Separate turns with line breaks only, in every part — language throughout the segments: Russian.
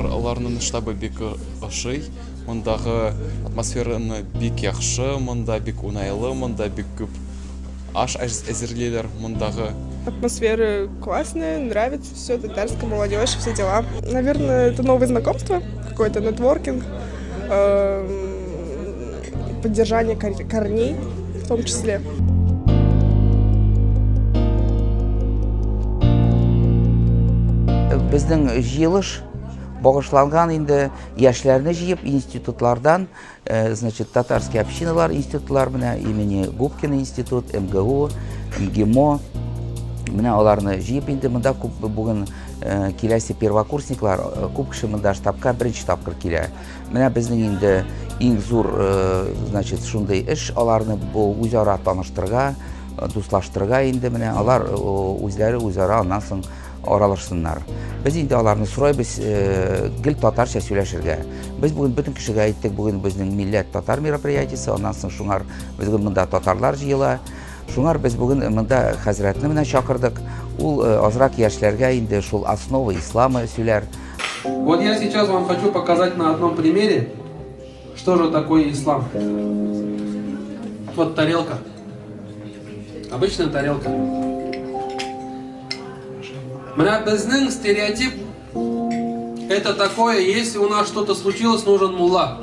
аларның штабы бик ошый. Мондагы атмосфераны бик яхшы, монда бик уңайлы, монда бик күп аш әзерлиләр мондагы.
Атмосфера классная, нравится все, татарская молодежь, все дела. Наверное, это новые знакомства, какой-то нетворкинг, поддержание корней в том числе.
Безнең җыелыш багышланган инде яшьләрне җыеп институтлардан, значит, татарские общиналар институтлар менә имени Губкина институт, МГУ, МГИМО менә аларны җыеп инде монда күп бүген киләсе первокурсниклар күп кеше монда штабка беренче тапкыр килә. Менә безнең инде иң зур, значит, шундый эш аларны бу үзара таныштырга, дуслаштырга инде менә алар үзләре үзара аннан соң аралашсыннар. Без инде аларны сорайбыз гел татарча сөйләшергә. Без бүген бөтен кешегә әйттек, бүген безнең милләт татар мероприятиесе, аннан соң шуңар безнең монда татарлар җыела. Шуңар без бүген монда хәзрәтне менә чакырдык. Ул азрак яшьләргә инде шул основы ислама сөйләр.
Вот я сейчас вам хочу показать на одном примере, что же такое ислам. Вот тарелка. Обычная тарелка. Біздің стереотип это такое, если у нас что-то случилось, нужен мулла.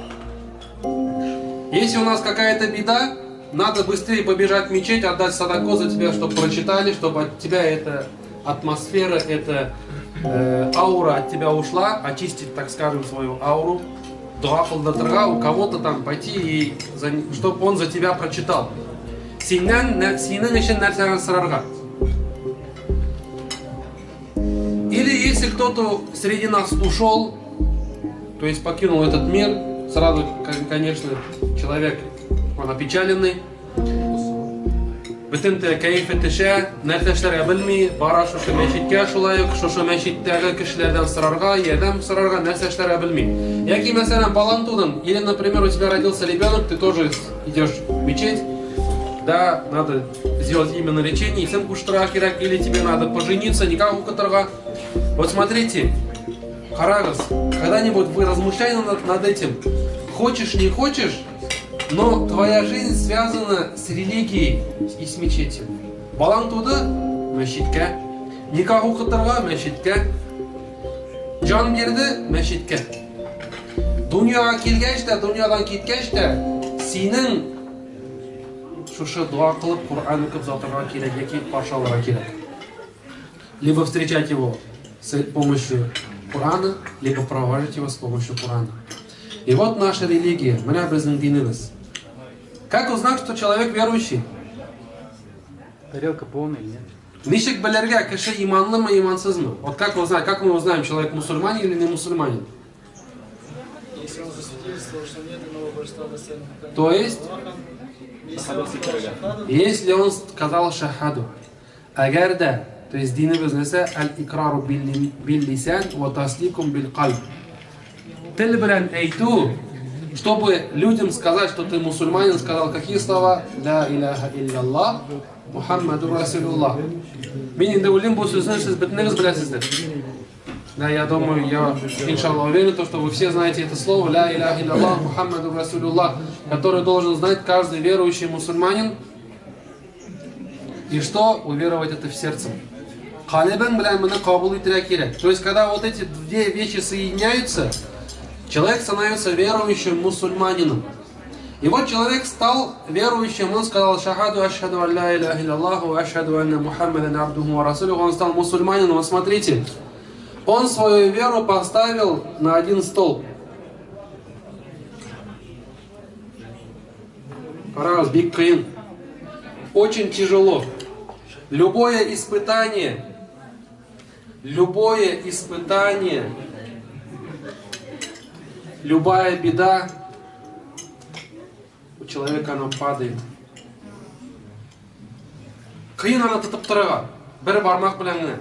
Если у нас какая-то беда, надо быстрее побежать в мечеть, отдать садаку за тебя, чтобы прочитали, чтобы от тебя эта атмосфера, эта аура от тебя ушла, очистить, так скажем, свою ауру. Дуа кылдыртырга, у кого-то там пойти, и чтобы он за тебя прочитал. Синен ишен нәрсәгә сырарга. Или если кто-то среди нас ушел, то есть покинул этот мир, сразу, конечно, человек, он опечаленный. Бөтенте кәефе төшә, нәрсәшләргә белми, бара шушы мәчеткә шулай ук, шушы мәчеттәге кешеләрдән сорарга, ярдәм сорарга, нәрсәшләргә белми. Яки, мәсәлән, балаң тудың, или, например, у тебя родился ребенок, ты тоже идешь в мечеть, да, надо сделать имя наречения, исем куштыра кирәк, или тебе надо пожениться, никак укытырга. Вот смотрите, карагыз, когда-нибудь вы размышляли над этим, хочешь, не хочешь, но твоя жизнь связана с религией и с мечетью. Балаң туды – мәчеткә, никах укытырга – мәчеткә, жан берді – мәчеткә. Дөньяга килгәч тә, дөньядан киткәч тә, синең шушы дуа кылып, Кур'ан укып затырга кирәк, яки пашаларга кирәк. Либо встречать его с помощью Корана, либо провожать его с помощью Корана. И вот наша религия, менә безнең динебез. Как узнать, что человек верующий?
Тарелка полная или нет?
Ничек белергә, кеше иманлымы, имансызмы? Вот как узнать, как мы узнаем, человек мусульманин или не мусульманин?
Если он засвидетельствовал, что нет иного божества достойного.
То есть, если он сказал шахаду, агар да, то есть динебез нәсә аль-икрару бил-лисан ва тасликум бил-кальб. Тел белән әйтү, чтобы людям сказать, что ты мусульманин, сказал какие слова? Ла иляха илляллах, Мухаммаду Расулуллах. Мин инде уйлыйм, бу сүзне сез бөтенегез беләсездер. Да, я думаю, я, иншаллах, уверен, что вы все знаете это слово, ля иляха илляллах, Мухаммаду Расулуллах, который должен знать каждый верующий мусульманин. И что? Уверовать это в сердце. Калебен белән моны кабул итәргә кирәк. То есть, когда вот эти две вещи соединяются, человек становится верующим мусульманином. И вот человек стал верующим, он сказал шахаду ашхаду алла иляха илляллах ва ашхаду анна Мухаммадан абдуху ва расулюху, он стал мусульманином. Вот смотрите, он свою веру поставил на один столб. Карагыз, бик кыйын. Очень тяжело. Любое испытание, любая беда, у человека она падает. Кыйын аны тотып торырга, бер бармак белән генә.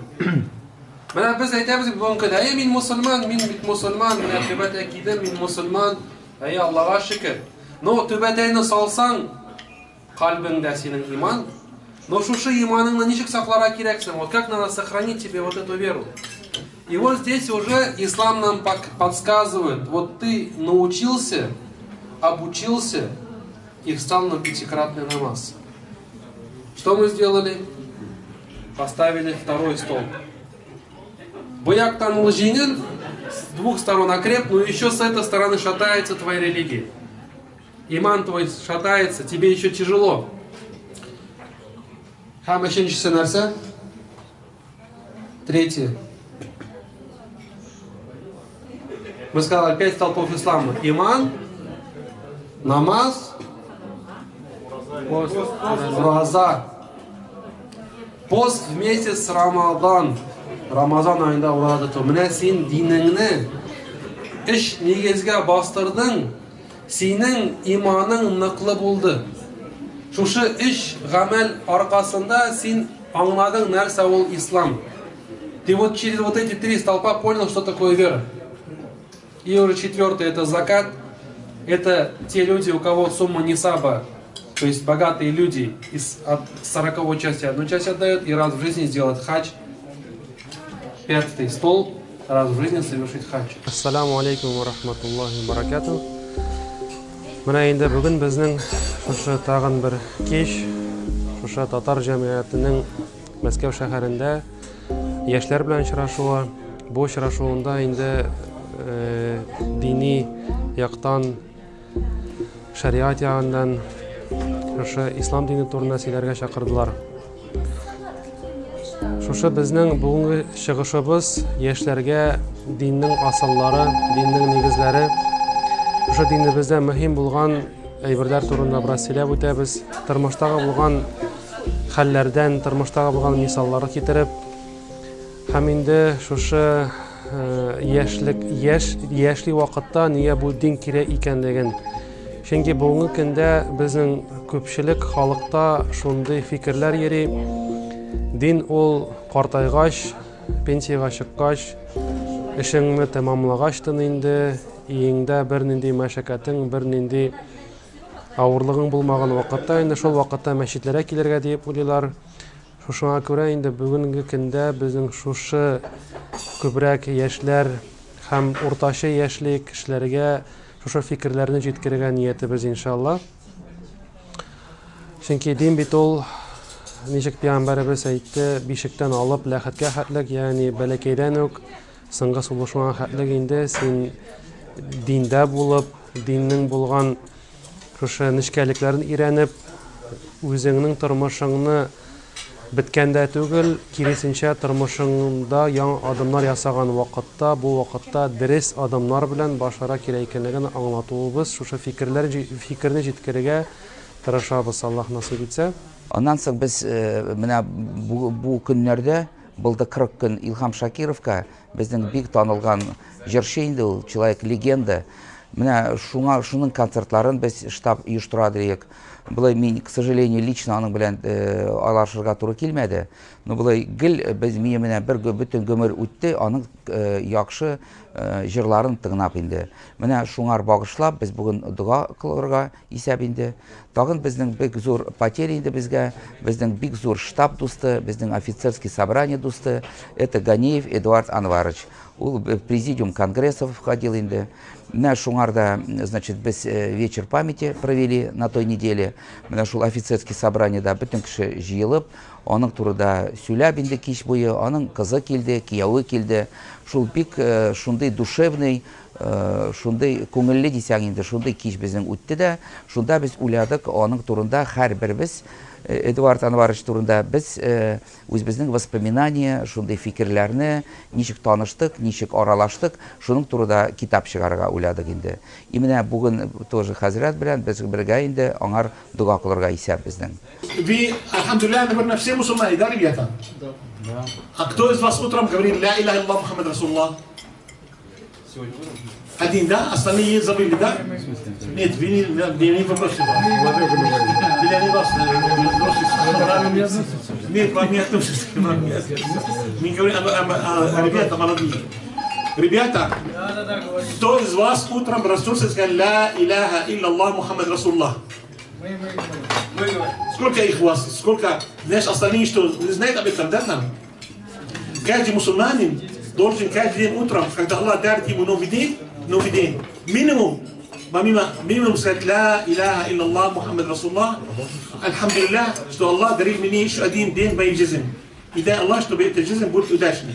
Менә без әйтәбез бүген көндә, мин мусульман, мин бит мусульман, менә төбәтә кидем, мин мусульман, Аллага шөкер. Но төбәтәйне салсаң, калбыңда синең иман, но шушы иманыңны ничек сакларга кирәксең? Вот как надо сохранить тебе вот эту веру? И вот здесь уже ислам нам подсказывает, вот ты научился, обучился и встал на пятикратный намаз. Что мы сделали? Поставили второй столб. Буяктан лжинин, с двух сторон окреп, но еще с этой стороны шатается твоя религия. Иман твой шатается, тебе еще тяжело. Хамашинчи нарса. Третье. Мы сказали 5 столпов ислама. Иман, намаз, пост, ураза. Пост вместе с Рамадан. Рамазан айында урады то. Менә син динеңне эш нигезгә бастырдың. Синең иманың ныклы булды. Шушы эш гамәл аркасында син аңладың нәрсә ул ислам. Ты вот через вот эти 3 столпа понял, что такое вера. И уже 4-й это закат. Это те люди, у кого сумма нисаба, то есть богатые люди, от 40 части одну часть отдают и раз в жизни сделают хадж. 5-й столб, раз в жизни совершить хадж.
Ассаламу алейкум ва рахматуллахи ва баракату. Менә инде бүген безнең шушы тагын бер кич, шушы татар җәмгыятенең Мәскәү шәһәрендә яшьләр белән очрашуы. Бу очрашуында инде дини яктан, шариат ягыннан шушы ислам дине турында сөйләргә чакырдылар. Шушы безнең бүгенге чыгышыбыз яшьләргә диннең асыллары, диннең нигезләре, шушы динебездә мөһим булган әйберләр турында бераз сөйләп үтәбез. Тормыштагы булган хәлләрдән, тормыштагы булган мисаллар китереп, һәм инде шушы яшьли вакытта нигә бу дин кирәк икәнлеген. Чөнки бүгенге көндә безнең күпчелек халыкта шундый фикерләр йөри. Дин ул картайгач, пенсияга чыккач, эшеңне тәмамлагачтын инде, иңдә бернинди мәшәкатең, бернинди авырлыгың булмаган вакытта инде шул вакытта мәчетләргә килергә дип уйлыйлар. Шушыңа күрә инде бүгенге көндә безнең шушы күбрәк яшьләр һәм уртача яшьле кешеләргә шушы фикерләрне җиткерергә ниятебез иншалла. Чөнки дин бит ул, ничек Пәйгамбәребез әйтте, бишектән алып ләхеткә хәтлек, ягъни бәләкәйдән үк соңгы сулышуга хәтлек инде син диндә булып, диннең булган шушы нечкәлекләрен өйрәнеп, үзеңнең тормышыңны биткәндә түгел, киресенчә тормышыңда яңа адымнар ясаган вакытта, бу вакытта дөрес адымнар белән башара кирәк икәнлеген аңлатуыбыз, шушы фикерне җиткерергә тырышабыз, Аллаһ насыйп итсә.
Ondan soң biz менә бу көннәрдә булды 40 көн Илһам Шакировка, безнең бик танылган җырчы инде ул, человек-легенда. Менә шуның концертларын без штаб оештыра идек. Булай мин, к сожалению, лично аның белән алашырга туры килмәде. Но булай гел без менә бер бөтен гомер үтте, аның яхшы җырларын тыңлап инде. Менә шуңар багышлап без бүген дуга кылырга исәп инде. Тагын безнең бик зур потеря инде безгә, безнең бик зур штаб дусты, безнең офицерский собрание дусты, это Ганеев Эдуард Анварович. Ул президиум конгрессов входил инде. Менә шуңарда, значит, без вечер памяти провели на той неделе. Менә шул офицерский собраниедә бөтен кеше җыелып, аның турында сөйләп инде кич буе, аның кызы килде, кияүе килде. Шул бик шундый душевный, шундый күңелле дисәң инде, шундый кич безнең үтте дә, шунда без уйладык аның турында һәрберебез Эдуард Анварович турында без үзебезнең воспоминания, шундый фикерләрне, ничек таныштык, ничек аралаштык, шуның турында китап чыгарырга уйладык инде. И менә бүген тоже хәзрәт белән без бергә инде аңар дуга кылырга исәп безнең.
Вы, алхамдулилlah, наверное, все мусульмане, да, ребята? Да. А кто из вас утром говорит ля иляха илляллах Мухаммад Расулуллах? Один, да? Остальные забыли, да? Нет, вы не попросили. Для не вас. Нет, вам не относится. Мы говорим о ребята молодые. Ребята, кто из вас утром проснулся и сказал ля иляха илляллах Мухаммад Расулуллах? Сколько их у вас? Сколько? Знаешь, остальные что? Не знают об этом, да, там? Каждый мусульманин должен каждый день утром, когда Аллах дарит ему новый день, минимум сказать ла иляха илляллах Мухаммад Расуллах, альхамдулиллах, что Аллах дарит мне еще один день моей жизни. И дай Аллах, чтобы эта жизнь будет удачной.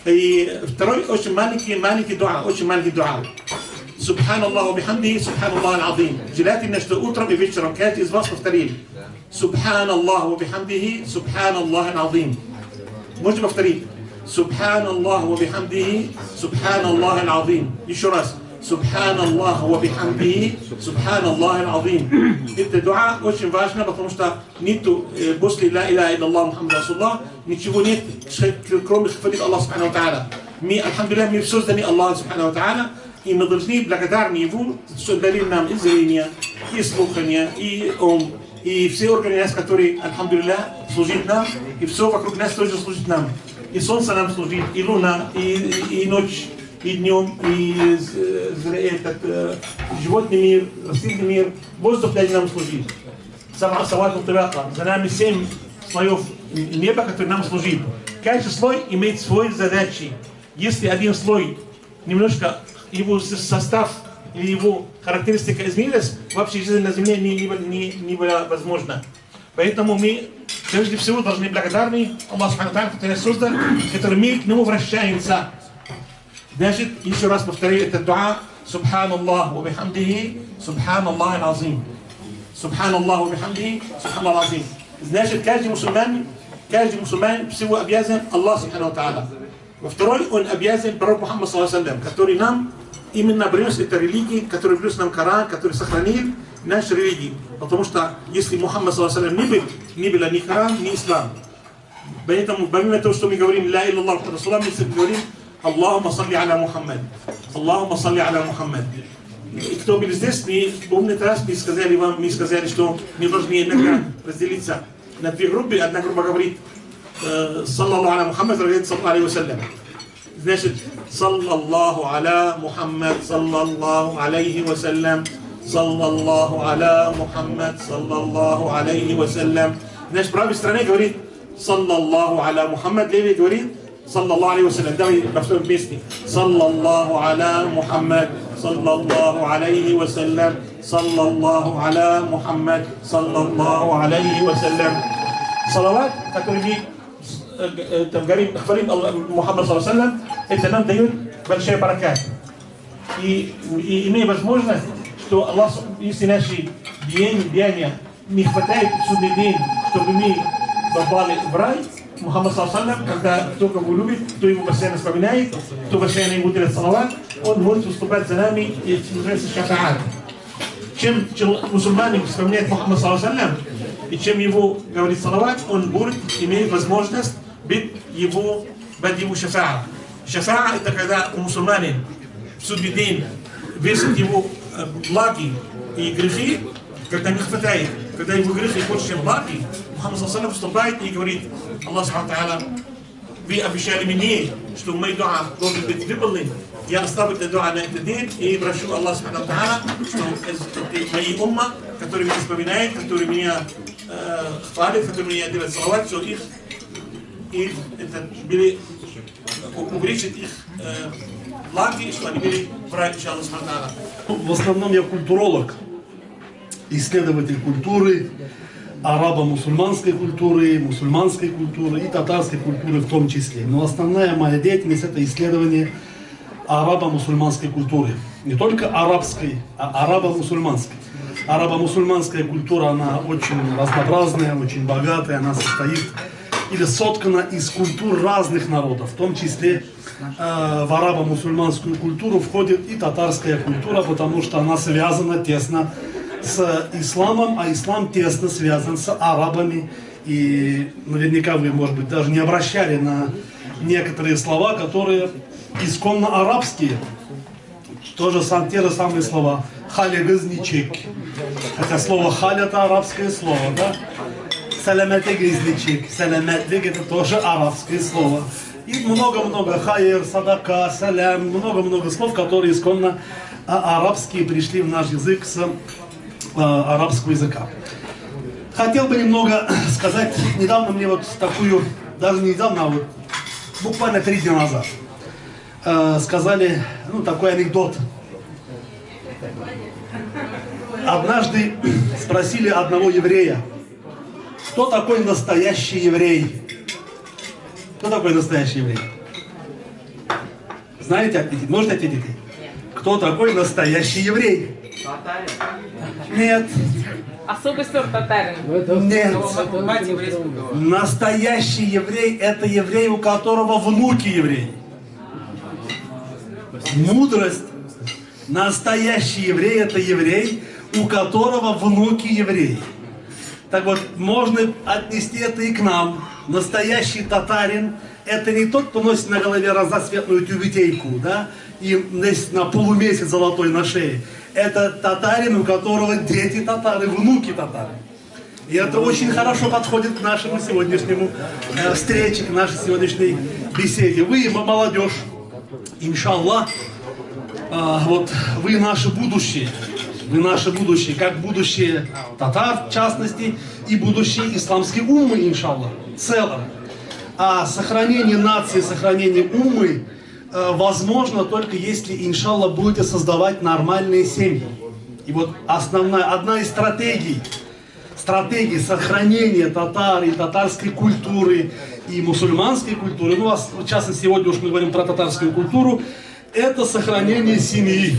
И второй очень маленький дуа. Субханаллах ва бихамдихи, субханаллах аль-азим. Желательно, что утром и вечером каждый из вас повторили. Субханаллах ва бихамдихи, субханаллах аль-азим. Можете повторить? Субханаллах ва бихамдихи, субханаллах аль-азим. Еще раз. Субханаллах ва бихамдихи, субханаллах аль-азим. Это дуа очень важно, потому что нету после ла иляха илляллах Мухаммад Расуллах ничего нет, кроме хвалить Аллах Субхану Тааля. Мы, альхамдулиллах, мы созданы Аллах Субхану Тааля, и мы должны благодарны Его, что дали нам и зрение, и слухание, и ум, и все органы, которые, альхамдулиллах, служат нам, и все вокруг нас тоже служит нам. И солнце нам служит, и луна, и ночь, и днем, и животный мир, растительный мир, воздух для нам служит. За нами 7 слоев неба, которые нам служит. Каждый слой имеет свои задачи. Если один слой немножко его состав или его характеристика изменилась, вообще жизнь на земле не была возможна. Поэтому мы прежде всего должны благодарны Аллаху Субхану Тааля, который создал, который мир к нему вращается. Значит, еще раз повторю этот дуа. Субханаллах ва бихамдихи, субханаллах аль-азим. Субханаллах ва бихамдихи, субханаллах аль-азим. Значит, каждый мусульманин всего обязан Аллаху Субхану Тааля. Во второй, он обязан пророк Мухаммад саллаллаху алейхи ва саллям, который нам именно принес эту религию, который принес нам Коран, который сохранил нашу религию. Потому что если Мухаммад саллаллаху алейхи ва саллям не было ни Коран, ни Ислам. Поэтому, помимо того, что мы говорим ла илля Аллах Расулуллах, мы говорим Аллахумма салли аля Мухаммад. Аллахумма салли аля Мухаммад. И кто был здесь, мы помню раз мы сказали, что мы должны иногда разделиться на 2 группы. Одна группа говорит саллаллаху аля Мухаммад, другая саллаллаху алейхи ва саллям. Значит, саллаллаху аля Мухаммад, саллаллаху алейхи ва саллям, саллаллаху аля Мухаммад, саллаллаху алейхи ва саллям. Значит, правой стороне говорит саллаллаху аля Мухаммад, левой говорит саллаллаху алейхи ва саллям. Давай повторим вместе. Саллаллаху аля Мухаммад, саллаллаху алейхи ва саллям, саллаллаху аля Мухаммад, саллаллаху алейхи ва саллям. Салават, который мы хвалим Мухаммад саллаллаху алейхи ва саллям, это нам дает большой баракат. И имея возможность, что Аллах, если наши деяния не хватает судный день, чтобы мы попали в рай, Мухаммад саллаллаху алейхи ва саллям, когда кто кого любит, кто его постоянно вспоминает, кто постоянно ему делает салават, он может выступать за нами и называется шафаат. Чем мусульманин вспоминает Мухаммад саллаллаху алейхи ва саллям, и чем его говорит салават, он будет иметь возможность быть его шафаа. Шафаа это когда мусульманин в судный день весит его благи и грехи, когда не хватает, когда его грехи больше, чем благи, Мухаммад саллаллаху алейхи ва саллям вступает и говорит: Аллах Субхану Тааля, вы обещали мне, что мой дуа должен быть выполнен. Я оставлю это дуа на этот день и прошу Аллах Субхану Тааля, что мои умма, которые меня вспоминают, которые меня хвалят, которые меня делают салават, что их увеличит их благи, что они были в рай, иншаллах Субхану Тааля.
В основном я культуролог, исследователь культуры, арабо-мусульманской культуры, мусульманской культуры и татарской культуры в том числе. Но основная моя деятельность — это исследование арабо-мусульманской культуры. Не только арабской, а арабо-мусульманской. Арабо-мусульманская культура, она очень разнообразная, очень богатая, она состоит или соткана из культур разных народов, в том числе в арабо-мусульманскую культуру входит и татарская культура, потому что она связана тесно с исламом, а ислам тесно связан с арабами. И наверняка вы, может быть, даже не обращали на некоторые слова, которые исконно арабские. Те же самые слова. Халя гызничек. Хотя слово халь — это арабское слово, да? Саламете гызничек. Саламетлик — это тоже арабское слово. И много-много хайр, садака, салям, много-много слов, которые исконно арабские пришли в наш язык с арабского языка. Хотел бы немного сказать, недавно мне вот такую, даже не недавно, а вот буквально 3 дня назад. Сказали, ну, такой анекдот. Однажды спросили одного еврея, кто такой настоящий еврей? Кто такой настоящий еврей? Знаете ответить? Можете ответить? Кто такой настоящий еврей? Нет.
Особый сорт татарин.
Нет. Настоящий еврей – это еврей, у которого внуки евреи. Мудрость. Настоящий еврей – это еврей, у которого внуки евреи. Так вот, можно отнести это и к нам. Настоящий татарин – это не тот, кто носит на голове разноцветную тюбетейку, да, и на полумесяц золотой на шее. Это татарин, у которого дети татары, внуки татары. И это очень хорошо подходит к нашему сегодняшнему встрече, к нашей сегодняшней беседе. Вы, молодежь, иншаллах, вот вы наше будущее. Вы наше будущее, как будущее татар, в частности, и будущее исламской уммы, иншаллах, в целом. А сохранение нации, сохранение уммы возможно только если, иншаллах, будете создавать нормальные семьи. И вот одна из стратегий сохранения татар и татарской культуры, и мусульманской культуры, ну, в частности, сегодня уж мы говорим про татарскую культуру, это сохранение семьи.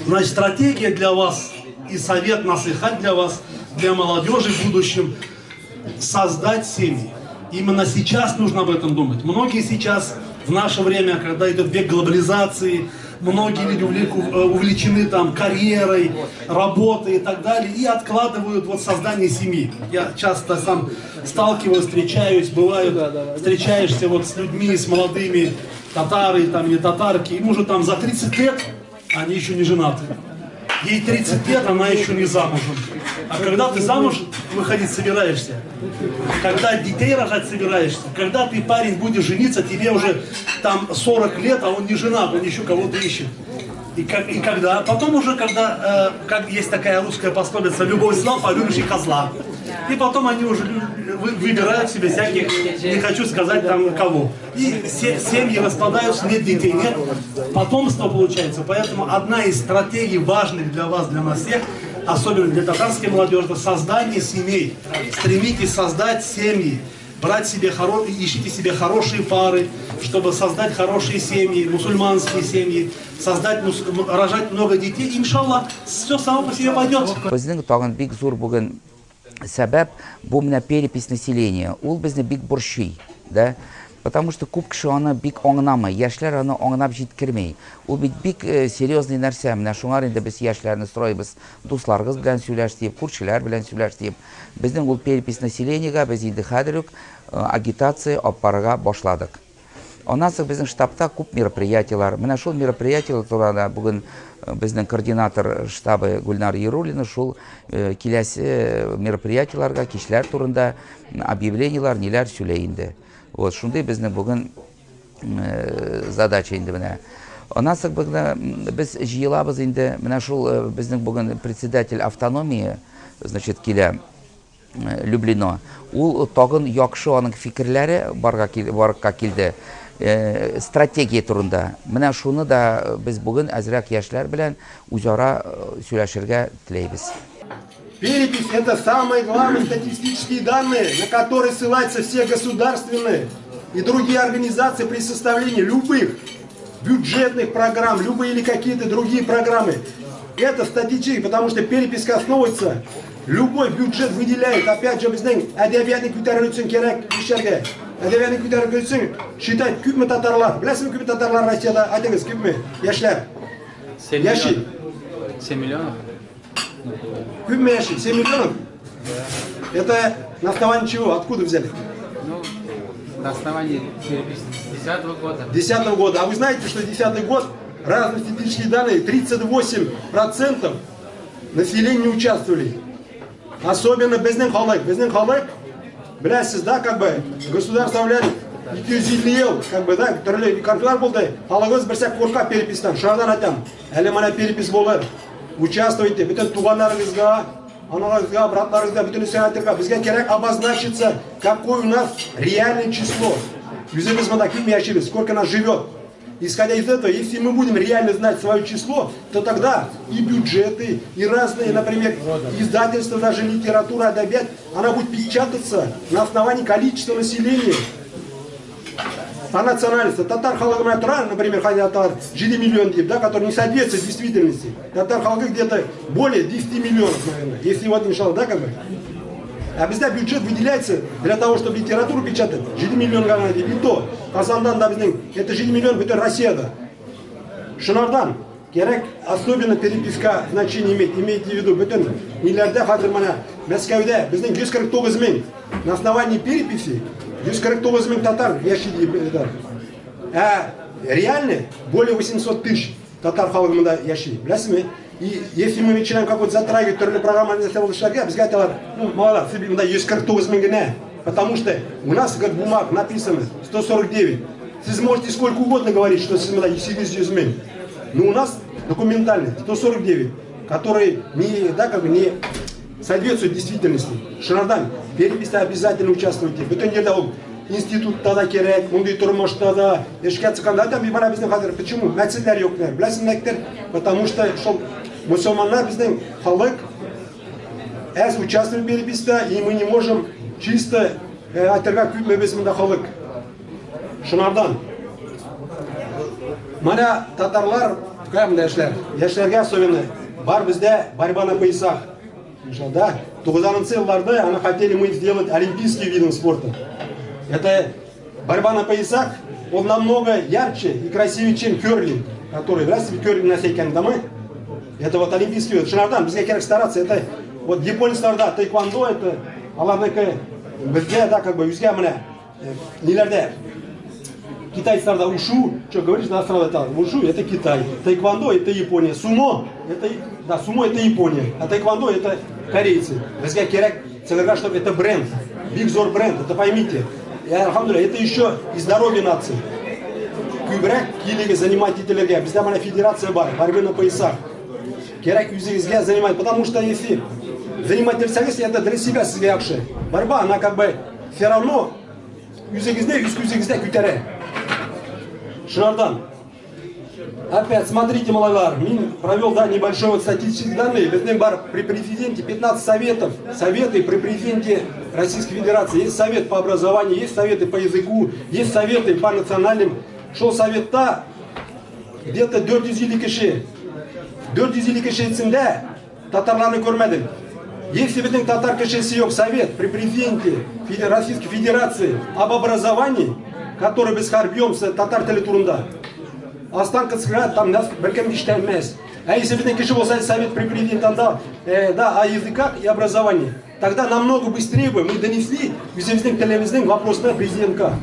Значит, стратегия для вас и совет насыхать для вас, для молодежи в будущем, создать семьи. Именно сейчас нужно об этом думать. Многие сейчас, в наше время, когда идет век глобализации, многие люди увлечены там карьерой, работой и так далее, и откладывают вот создание семьи. Я часто сам сталкиваюсь, встречаюсь, встречаешься вот с людьми, с молодыми, татары там, или татарки, им уже там за 30 лет, они еще не женаты. Ей 30 лет, она еще не замужем. А когда ты замуж выходить собираешься, когда детей рожать собираешься, когда ты, парень, будешь жениться, тебе уже там 40 лет, а он не женат, он еще кого-то ищет. И когда? Потом уже, когда, как есть такая русская пословица, любовь слав, а любишь и козла. И потом они уже выбирают себе всяких, не хочу сказать там кого. И семьи распадаются, нет детей, нет потомства получается. Поэтому одна из стратегий важных для вас, для нас всех, особенно для татарской молодежи, это создание семей. Стремитесь создать семьи. Брать себе ищите себе хорошие пары, чтобы создать хорошие семьи, мусульманские семьи, рожать много детей, иншаллах, все само по себе пойдет.
Біздің тағын бик зор бүгін сәбәп бұл мына перепись населения. Ул бізді бик борчый, да? Потому что күп кеше аны бик аңламый, яшьләр аны аңлап җиткермәй. Ул бик серьезный нәрсә. Менә шуңар инде без яшьләрне стройбыз, дусларыбыз белән сөйләшеп, күршеләр белән сөйләшеп. Безнең ул перепись населениега без инде хәзер үк агитация алып башладык. Аннан соң безнең штабта күп мероприятиялар. Менә шул мероприятиялар турында бүген безнең координатор штабы Гульнар Яруллина шул киләсе мероприятияларга, кичләр турында объявлениялар, ниләр сөйләй инде. Вот, шундай безнең бүген задача инде менә. Аннан соң без җыелабыз инде, менә шул безнең бүген председатель автономии, значит, килә Люблино. Ул тагын яхшы аның фикерләре барга килде. Стратегия турында. Менә шуны да без бүген әзрәк яшьләр белән үзара сөйләшергә теләйбез.
Перепись – это самые главные статистические данные, на которые ссылаются все государственные и другие организации при составлении любых бюджетных программ, любые или какие-то другие программы. Это статистика, потому что перепись основывается, любой бюджет выделяет, опять же, bizning adabiyatni ko'tarish uchun kerak ishlarga. Adabiyatni ko'tarish uchun считать ko'pmi tatarlar? Bilasizmi ko'pmi tatarlar Rossiyada? Aytingiz, ko'pmi? Yoshlar.
7
mиллионов.
7 миллионов?
Ko'pmi yashil? 7 миллионов? Это на основании чего? Откуда взяли?
Ну, на основании переписи 10-го года.
10-го года. А вы знаете, что 10-й год, разные статистические данные, 38% населения участвовали. Особенно bizning xalq, bilasizsiz да, как бы государство bilan 250 yil, как бы да, turli konfliktlar bo'ldi. Xalq o'z bilsa qo'rqib переписьтан. Shulardan aytaman. Hali mana перепись bo'ldi. Участвуйте, butun tug'anlaringizga, onalaringizga, bratlaringizga, butun senatorga bizga kerak обозначиться, какое у нас реальное число. сколько нас живет. Исходя из этого, если мы будем реально знать свое число, то тогда и бюджеты, и разные, например, издательства, даже литература, адабият, она будет печататься на основании количества населения. По национальности. Татар халкы Туран, например, 7 миллионов, да, который не соответствует действительности. Татар халкы где-то более 10 миллионов, наверное. Если вот, иншалла, да, как бы. А бізде бюджет выделяется для того, чтобы литературу печатать. 7 миллионов ғана дейді. И то, Казандан да біздің, это 7 миллионов, это Россияда. Шынардан, керек, особенно переписка значение имеет. Имейте в виду, бүтін нелерде қазір мана Мәскеуде біздің 149 мың на основании переписи 149 мың татар яшиди. А реально более 800 тысяч татар халқында яши. Білесің? И если мы начинаем какой-то затрагивать түрлі программаны шага, бізге айталар, ну, мало, 149 мың гына, потому что у нас, как бумаг, написано 149. Вы можете сколько угодно говорить, что 700 мың. Но у нас документально 149, которые не, да, как бы не соответствуют действительности. Шынардан, переписте обязательно участвуйте. Бүтін жерде ол институтта да керек, мұндай тұрмышта да, ешке цықанда да бибара біздің қазір. Почему? Мәселелер жоқтар. Білесіңдер, потому что мусульмандар біздің халық әз участвует в переписте, и мы не можем чисто айтырға күйтме бесімді халық. Шынардан. Мана татарлар, қайымда яшілерге особенно, бар бізде борьба на поясах. Да? 90-е жылдары они хотели мы сделать олимпийский вид спорта. Это борьба на поясах, он намного ярче и красивее, чем керлинг, который, раз керлинг на сейкан домой, это вот олимпийский вид. Шынардан, без каких стараться, это вот японецтар, да, тайквандо, это, аларныкі, бізде, да, как бы, үзге мына, нелерде, китайцарда ушу, что говоришь, да, сразу это, ушу это Китай, тайквандо это Япония, сумо это, да, сумо это Япония, а тайквандо это корейцы. Бізге керек, целый чтобы это бренд, Big Zor бренд, это поймите. И, алхамдулилля, это еще и здоровье нации. Күбірек килігі занимательдерге, бізде мана федерация бар, борьбы на поясах. Керек үзіңізге занимать, потому что если занимать это для себя сізге ақшы. Борьба, она как бы все равно үзіңізде күтере. Шынардан. Опять, смотрите, малайлар, Мин провел, да, небольшой вот статистические данные. Біздің бар при президенте 15 советов. Советы при президенте Российской Федерации. Есть совет по образованию, есть советы по языку, есть советы по национальным. Шел совет-то где-то 400 киши. 400 киши татарланы көрмедім. Если біздің татар кишесі yok совет при президенте Российской Федерации об образовании, который біз харбьемся татар тілі турында, останкасы там нас бәлкім ештәмес. А если біздің киші болса совет при президенте да, о языках и образовании, тогда намного быстрее бы мы донесли біздің тіліміздің вопросына президентка.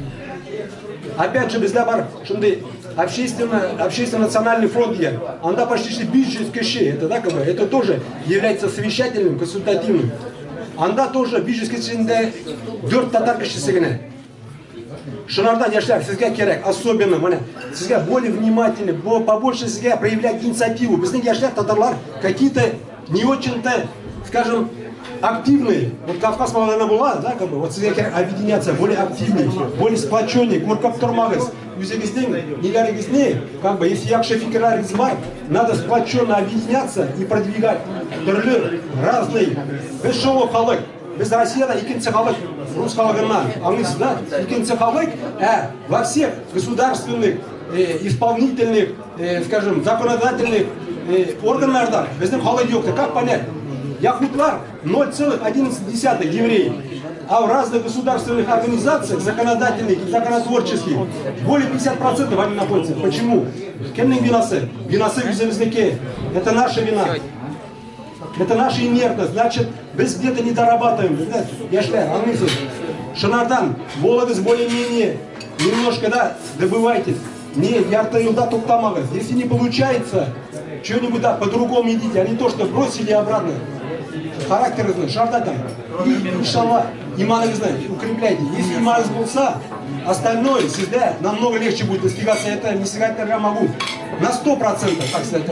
Опять же, бізде бар шындай общественно-национальный фронт є. Анда почти 500 киши. Это, да, как бы, это тоже является совещательным, консультативным. Анда тоже 500 кишінде 4 татар кишісі гіне. Шынардан яшляр, сізге керек, особенно, сізге более внимательно, побольше сізге проявлять инициативу. Біздің яшляр татарлар какие-то не очень-то, скажем, активные. Вот Кавказ малайна была, да, как бы, вот сізге керек объединяться, более активнее, более сплоченнее, көркап тұрмағыз. Үзегізден, нелеріңізне, как бы, если якшы фикерлеріңіз бар, надо сплоченно объединяться и продвигать түрлі, разный. Біз шоу халық, біз Россияда екінші халық, рус халығынан, аңыз, да, екінші халық, во всех государственных, исполнительных, скажем, законодательных органдарда біздің халық жоқ. Как понять? Яхутлар 0,11 евреев. А в разных государственных организациях, законодательных и законотворческих, более 50% они находятся. Почему? Кемнің винасы? Винасы в земляке. Это наша вина. Это наша инертность. Значит, біз где-то не дорабатываем. Я считаю, Шынардан, Володыз более-менее немножко, да, добывайте. Не, ярта елда тоқтамағыз. Если не получается, что-нибудь, да, по-другому идите, а не то, что бросили обратно. Характеріңізді шартатам. И, иншалла, иманыңызды укрепляйте. Если иманыңыз болса, остальное сізде намного легче будет достигаться. Это не сказать, я могу на 100%, так сказать.